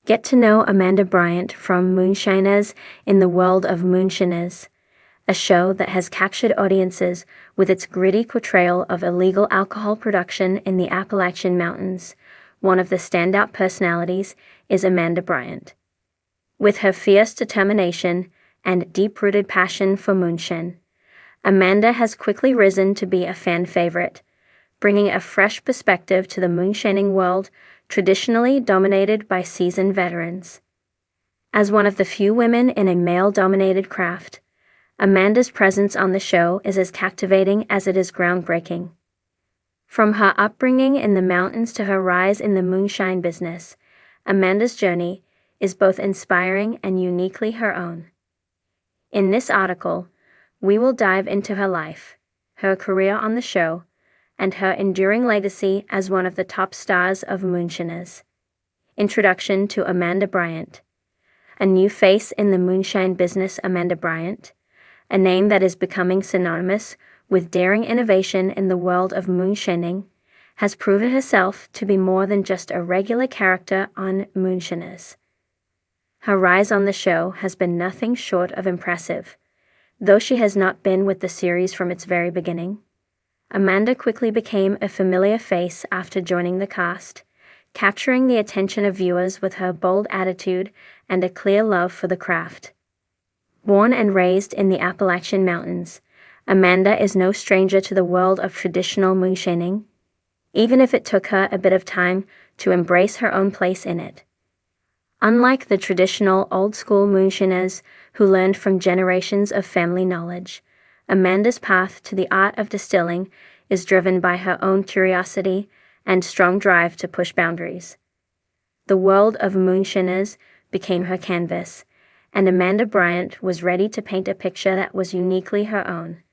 Get to know Amanda Bryant from Moonshiners in the World of Moonshiners, a show that has captured audiences with its gritty portrayal of illegal alcohol production in the Appalachian Mountains. One of the standout personalities is Amanda Bryant. With her fierce determination and deep-rooted passion for moonshine, Amanda has quickly risen to be a fan favorite, bringing a fresh perspective to the moonshining world traditionally dominated by seasoned veterans. As one of the few women in a male-dominated craft, Amanda's presence on the show is as captivating as it is groundbreaking. From her upbringing in the mountains to her rise in the moonshine business, Amanda's journey is both inspiring and uniquely her own. In this article, we will dive into her life, her career on the show, and her enduring legacy as one of the top stars of Moonshiners. Introduction to Amanda Bryant. A new face in the moonshine business. Amanda Bryant, a name that is becoming synonymous with daring innovation in the world of moonshining, has proven herself to be more than just a regular character on Moonshiners. Her rise on the show has been nothing short of impressive. Though she has not been with the series from its very beginning, Amanda quickly became a familiar face after joining the cast, capturing the attention of viewers with her bold attitude and a clear love for the craft. Born and raised in the Appalachian Mountains, Amanda is no stranger to the world of traditional moonshining, even if it took her a bit of time to embrace her own place in it. Unlike the traditional old-school moonshiners who learned from generations of family knowledge, Amanda's path to the art of distilling is driven by her own curiosity and strong drive to push boundaries. The world of Moonshiners became her canvas, and Amanda Bryant was ready to paint a picture that was uniquely her own.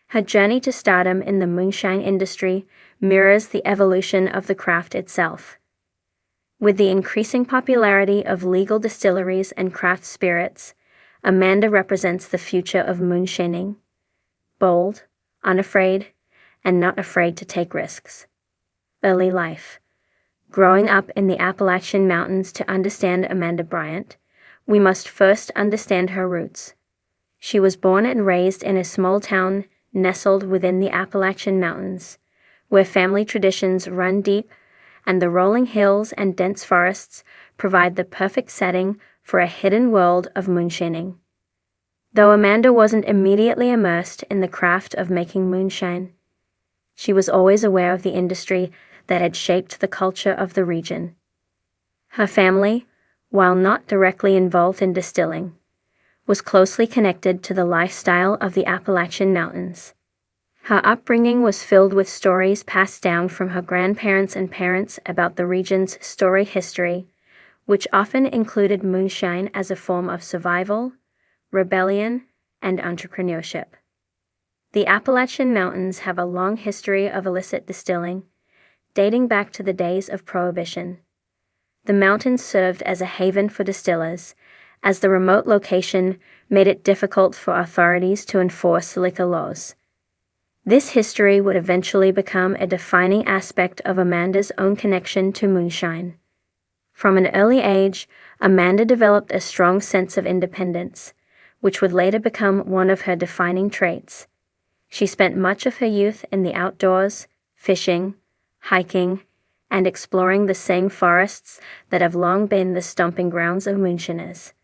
Her journey to stardom in the moonshine industry mirrors the evolution of the craft itself. With the increasing popularity of legal distilleries and craft spirits, Amanda represents the future of moonshining. Bold, unafraid, and not afraid to take risks. Early life. Growing up in the Appalachian Mountains. To understand Amanda Bryant, we must first understand her roots. She was born and raised in a small town nestled within the Appalachian Mountains, where family traditions run deep, and the rolling hills and dense forests provide the perfect setting for a hidden world of moonshining. Though Amanda wasn't immediately immersed in the craft of making moonshine, she was always aware of the industry that had shaped the culture of the region. Her family, while not directly involved in distilling, was closely connected to the lifestyle of the Appalachian Mountains. Her upbringing was filled with stories passed down from her grandparents and parents about the region's storied history, which often included moonshine as a form of survival, rebellion, and entrepreneurship. The Appalachian Mountains have a long history of illicit distilling, dating back to the days of Prohibition. The mountains served as a haven for distillers, as the remote location made it difficult for authorities to enforce liquor laws. This history would eventually become a defining aspect of Amanda's own connection to moonshine. From an early age, Amanda developed a strong sense of independence, which would later become one of her defining traits. She spent much of her youth in the outdoors, fishing, hiking, and exploring the same forests that have long been the stomping grounds of moonshiners.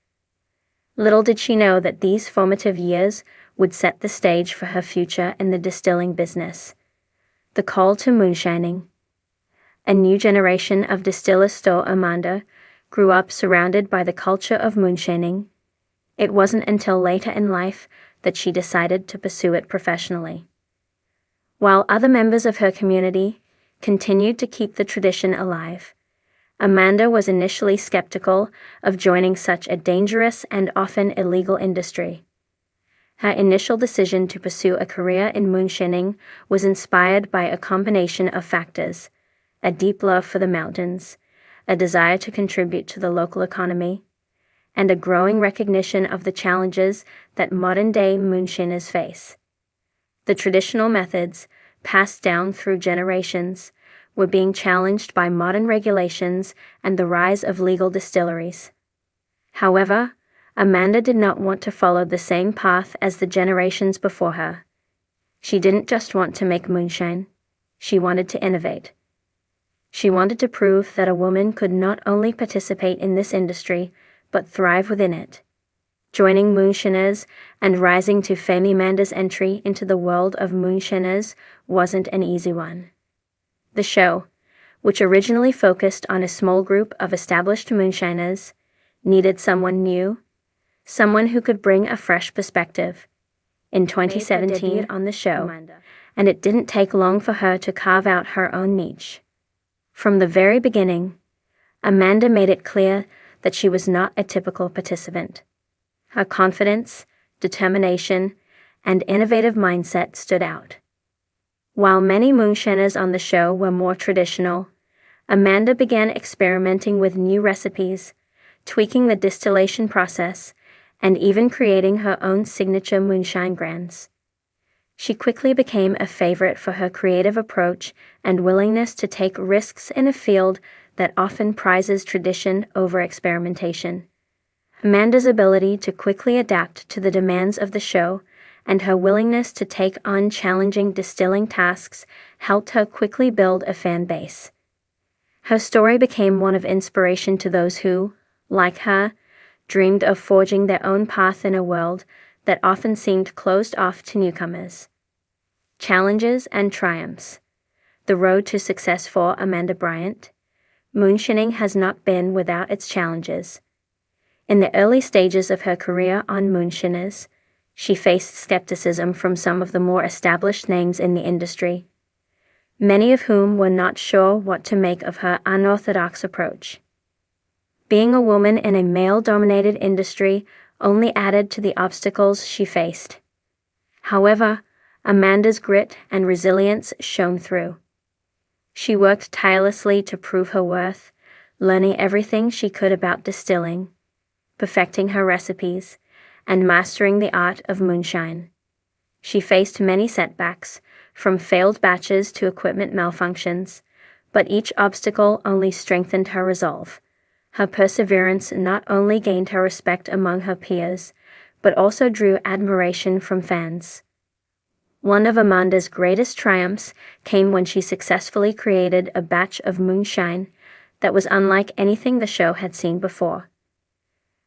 Little did she know that these formative years would set the stage for her future in the distilling business. The call to moonshining. A new generation of distillers. Amanda grew up surrounded by the culture of moonshining. It wasn't until later in life that she decided to pursue it professionally. While other members of her community continued to keep the tradition alive, Amanda was initially skeptical of joining such a dangerous and often illegal industry. Her initial decision to pursue a career in moonshining was inspired by a combination of factors: a deep love for the mountains, a desire to contribute to the local economy, and a growing recognition of the challenges that modern-day moonshiners face. The traditional methods, passed down through generations, were being challenged by modern regulations and the rise of legal distilleries. However, Amanda did not want to follow the same path as the generations before her. She didn't just want to make moonshine, she wanted to innovate. She wanted to prove that a woman could not only participate in this industry, but thrive within it. Joining Moonshiners and rising to fame, Amanda's entry into the world of Moonshiners wasn't an easy one. The show, which originally focused on a small group of established moonshiners, needed someone new, someone who could bring a fresh perspective. In 2017 on the show, and it didn't take long for her to carve out her own niche. From the very beginning, Amanda made it clear that she was not a typical participant. Her confidence, determination, and innovative mindset stood out. While many moonshiners on the show were more traditional, Amanda began experimenting with new recipes, tweaking the distillation process, and even creating her own signature moonshine brands. She quickly became a favorite for her creative approach and willingness to take risks in a field that often prizes tradition over experimentation. Amanda's ability to quickly adapt to the demands of the show and her willingness to take on challenging distilling tasks helped her quickly build a fan base. Her story became one of inspiration to those who, like her, dreamed of forging their own path in a world that often seemed closed off to newcomers. Challenges and triumphs. The road to success for Amanda Bryant. Moonshining has not been without its challenges. In the early stages of her career on Moonshiners, she faced skepticism from some of the more established names in the industry, many of whom were not sure what to make of her unorthodox approach. Being a woman in a male-dominated industry only added to the obstacles she faced. However, Amanda's grit and resilience shone through. She worked tirelessly to prove her worth, learning everything she could about distilling, perfecting her recipes, and mastering the art of moonshine. She faced many setbacks, from failed batches to equipment malfunctions, but each obstacle only strengthened her resolve. Her perseverance not only gained her respect among her peers, but also drew admiration from fans. One of Amanda's greatest triumphs came when she successfully created a batch of moonshine that was unlike anything the show had seen before.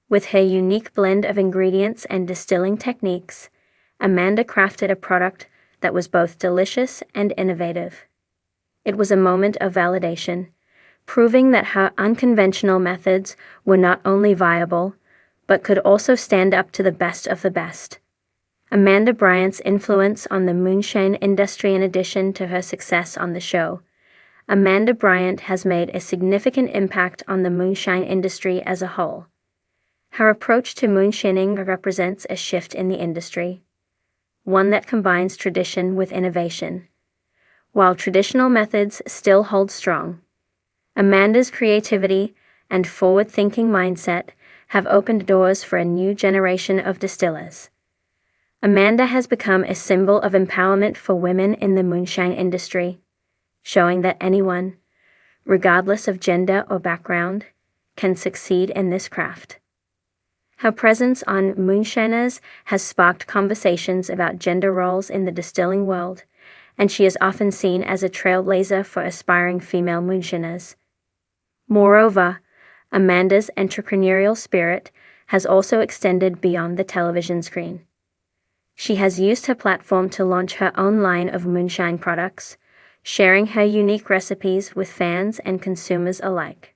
With her unique blend of ingredients and distilling techniques, Amanda crafted a product that was both delicious and innovative. It was a moment of validation, proving that her unconventional methods were not only viable, but could also stand up to the best of the best. Amanda Bryant's influence on the moonshine industry. In addition to her success on the show, Amanda Bryant has made a significant impact on the moonshine industry as a whole. Her approach to moonshining represents a shift in the industry, one that combines tradition with innovation. While traditional methods still hold strong, Amanda's creativity and forward-thinking mindset have opened doors for a new generation of distillers. Amanda has become a symbol of empowerment for women in the moonshine industry, showing that anyone, regardless of gender or background, can succeed in this craft. Her presence on Moonshiners has sparked conversations about gender roles in the distilling world, and she is often seen as a trailblazer for aspiring female moonshiners. Moreover, Amanda's entrepreneurial spirit has also extended beyond the television screen. She has used her platform to launch her own line of moonshine products, sharing her unique recipes with fans and consumers alike.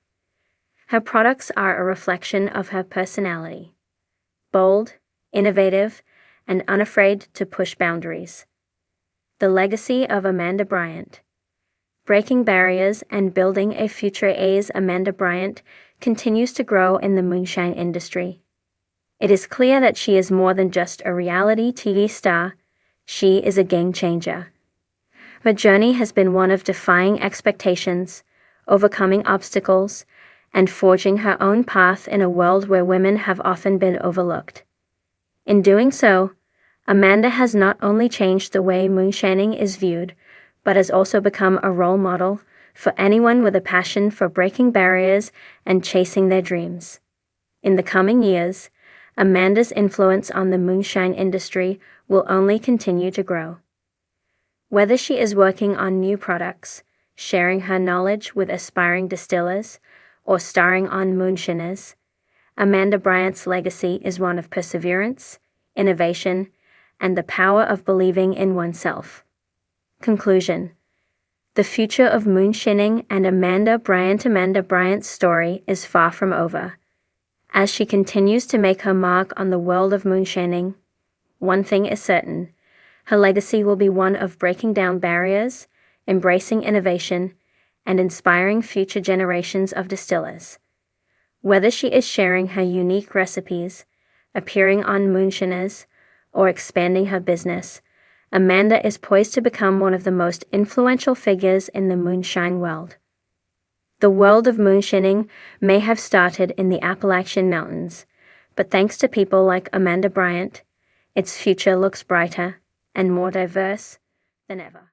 Her products are a reflection of her personality: bold, innovative, and unafraid to push boundaries. The legacy of Amanda Bryant. Breaking barriers and building a future as Amanda Bryant continues to grow in the moonshine industry. It is clear that she is more than just a reality TV star, she is a game changer. Her journey has been one of defying expectations, overcoming obstacles, and forging her own path in a world where women have often been overlooked. In doing so, Amanda has not only changed the way moonshining is viewed, but has also become a role model for anyone with a passion for breaking barriers and chasing their dreams. In the coming years, Amanda's influence on the moonshine industry will only continue to grow. Whether she is working on new products, sharing her knowledge with aspiring distillers, or starring on Moonshiners, Amanda Bryant's legacy is one of perseverance, innovation, and the power of believing in oneself. Conclusion. The future of moonshining and Amanda Bryant's story is far from over. As she continues to make her mark on the world of moonshining, one thing is certain: her legacy will be one of breaking down barriers, embracing innovation, and inspiring future generations of distillers. Whether she is sharing her unique recipes, appearing on Moonshiners, or expanding her business, Amanda is poised to become one of the most influential figures in the moonshine world. The world of moonshining may have started in the Appalachian Mountains, but thanks to people like Amanda Bryant, its future looks brighter and more diverse than ever.